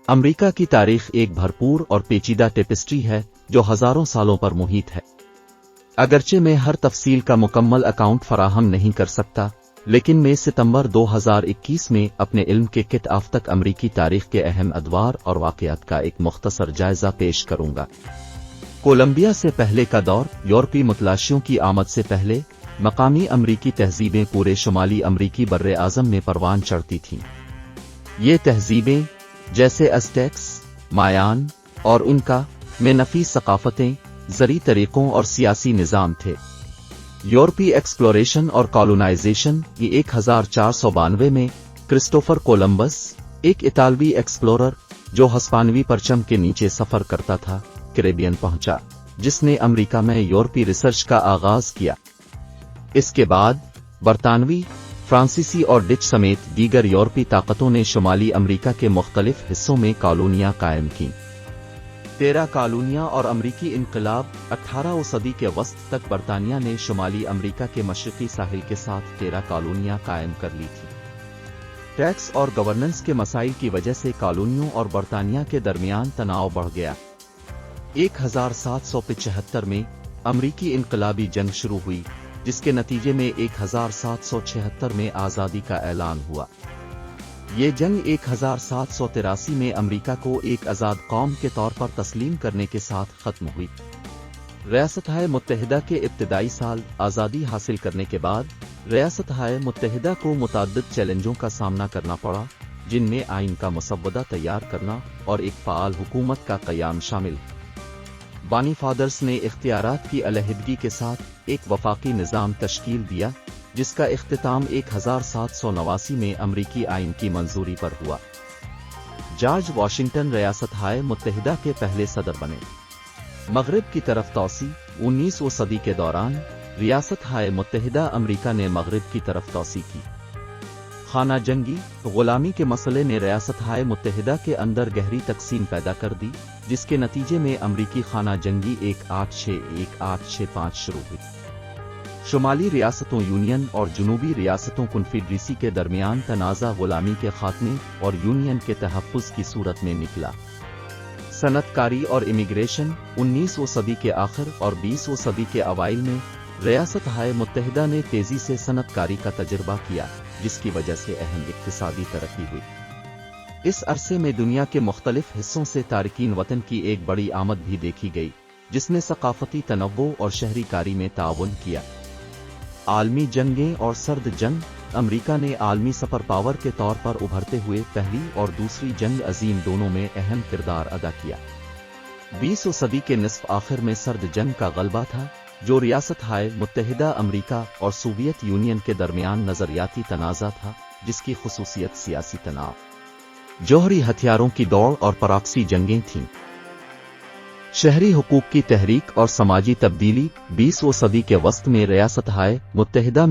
امریکہ کی تاریخ ایک بھرپور اور پیچیدہ ٹیپسٹری ہے جو ہزاروں سالوں پر محیط ہے۔ اگرچہ میں ہر تفصیل کا مکمل اکاؤنٹ فراہم نہیں کر سکتا، لیکن میں ستمبر 2021 میں اپنے علم کے کٹ آف تک امریکی تاریخ کے اہم ادوار اور واقعات کا ایک مختصر جائزہ پیش کروں گا۔ کولمبیا سے پہلے کا دور، یورپی متلاشیوں کی آمد سے پہلے مقامی امریکی تہذیبیں پورے شمالی امریکی بر اعظم میں پروان چڑھتی تھیں۔ یہ تہذیبیں جیسے ازٹیکس، مایان اور انکا میں نفیس ثقافتیں، زرعی طریقوں اور سیاسی نظام تھے۔ یورپی ایکسپلوریشن اور کالونائزیشن کی 1492 میں کرسٹوفر کولمبس، ایک اطالوی ایکسپلورر جو ہسپانوی پرچم کے نیچے سفر کرتا تھا، کیریبین پہنچا، جس نے امریکہ میں یورپی ریسرچ کا آغاز کیا۔ اس کے بعد برطانوی، فرانسیسی اور ڈچ سمیت دیگر یورپی طاقتوں نے شمالی امریکہ کے مختلف حصوں میں کالونیاں قائم کیں۔ 13 کالونیاں اور امریکی انقلاب 18ویں صدی کے وسط تک برطانیہ نے شمالی امریکہ کے مشرقی ساحل کے ساتھ 13 کالونیاں قائم کر لی تھیں۔ ٹیکس اور گورننس کے مسائل کی وجہ سے کالونیوں اور برطانیہ کے درمیان تناؤ بڑھ گیا۔ 1775 میں امریکی انقلابی جنگ شروع ہوئی، جس کے نتیجے میں 1776 میں آزادی کا اعلان ہوا۔ یہ جنگ 1783 میں امریکہ کو ایک آزاد قوم کے طور پر تسلیم کرنے کے ساتھ ختم ہوئی۔ ریاستہائے متحدہ کے ابتدائی سال آزادی حاصل کرنے کے بعد ریاستہائے متحدہ کو متعدد چیلنجوں کا سامنا کرنا پڑا، جن میں آئین کا مسودہ تیار کرنا اور ایک فعال حکومت کا قیام شامل ہے۔ بانی فادرز نے اختیارات کی علیحدگی کے ساتھ ایک وفاقی نظام تشکیل دیا، جس کا اختتام 1789 میں امریکی آئین کی منظوری پر ہوا۔ جارج واشنگٹن ریاستہائے متحدہ کے پہلے صدر بنے۔ مغرب کی طرف توسیع، 19ویں صدی کے دوران ریاستہائے متحدہ امریکہ نے مغرب کی طرف توسیع کی۔ خانہ جنگی، غلامی کے مسئلے نے ریاستہائے متحدہ کے اندر گہری تقسیم پیدا کر دی، جس کے نتیجے میں امریکی خانہ جنگی 1865 شروع ہوئی۔ شمالی ریاستوں یونین اور جنوبی ریاستوں کنفیڈریسی کے درمیان تنازع غلامی کے خاتمے اور یونین کے تحفظ کی صورت میں نکلا۔ صنعت کاری اور امیگریشن، 19ویں صدی کے آخر اور 20ویں صدی کے اوائل میں ریاستہائے متحدہ نے تیزی سے صنعت کاری کا تجربہ کیا، جس کی وجہ سے اہم اقتصادی ترقی ہوئی۔ اس عرصے میں دنیا کے مختلف حصوں سے تارکین وطن کی ایک بڑی آمد بھی دیکھی گئی، جس نے ثقافتی تنوع اور شہری کاری میں تعاون کیا۔ عالمی جنگیں اور سرد جنگ، امریکہ نے عالمی سپر پاور کے طور پر ابھرتے ہوئے پہلی اور دوسری جنگ عظیم دونوں میں اہم کردار ادا کیا۔ 20ویں صدی کے نصف آخر میں سرد جنگ کا غلبہ تھا، جو ریاستہائے متحدہ امریکہ اور سوویت یونین کے درمیان نظریاتی تنازع تھا، جس کی خصوصیت سیاسی تناؤ، جوہری ہتھیاروں کی دوڑ اور پراکسی جنگیں تھیں۔ شہری حقوق کی تحریک اور سماجی تبدیلی، 20ویں صدی کے وسط میں ریاستہائے متحدہ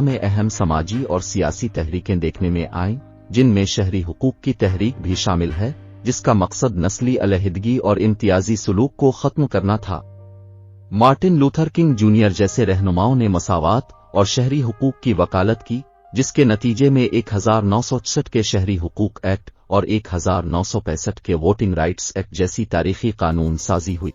میں اہم سماجی اور سیاسی تحریکیں دیکھنے میں آئیں، جن میں شہری حقوق کی تحریک بھی شامل ہے، جس کا مقصد نسلی علیحدگی اور امتیازی سلوک کو ختم کرنا تھا۔ مارٹن لوتھر کنگ جونیئر جیسے رہنماؤں نے مساوات اور شہری حقوق کی وکالت کی، جس کے نتیجے میں 1966 کے شہری حقوق ایکٹ اور 1965 کے ووٹنگ رائٹس ایکٹ جیسی تاریخی قانون سازی ہوئی۔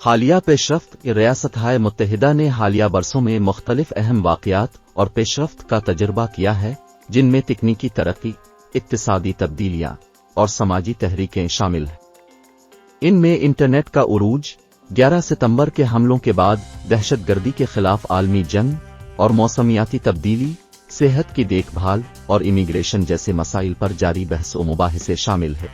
حالیہ پیش رفت، ریاستہائے متحدہ نے حالیہ برسوں میں مختلف اہم واقعات اور پیش رفت کا تجربہ کیا ہے، جن میں تکنیکی ترقی، اقتصادی تبدیلیاں اور سماجی تحریکیں شامل ہیں۔ ان میں انٹرنیٹ کا عروج، 11 ستمبر کے حملوں کے بعد دہشت گردی کے خلاف عالمی جنگ اور موسمیاتی تبدیلی، صحت کی دیکھ بھال اور امیگریشن جیسے مسائل پر جاری بحث و مباحثے شامل ہیں۔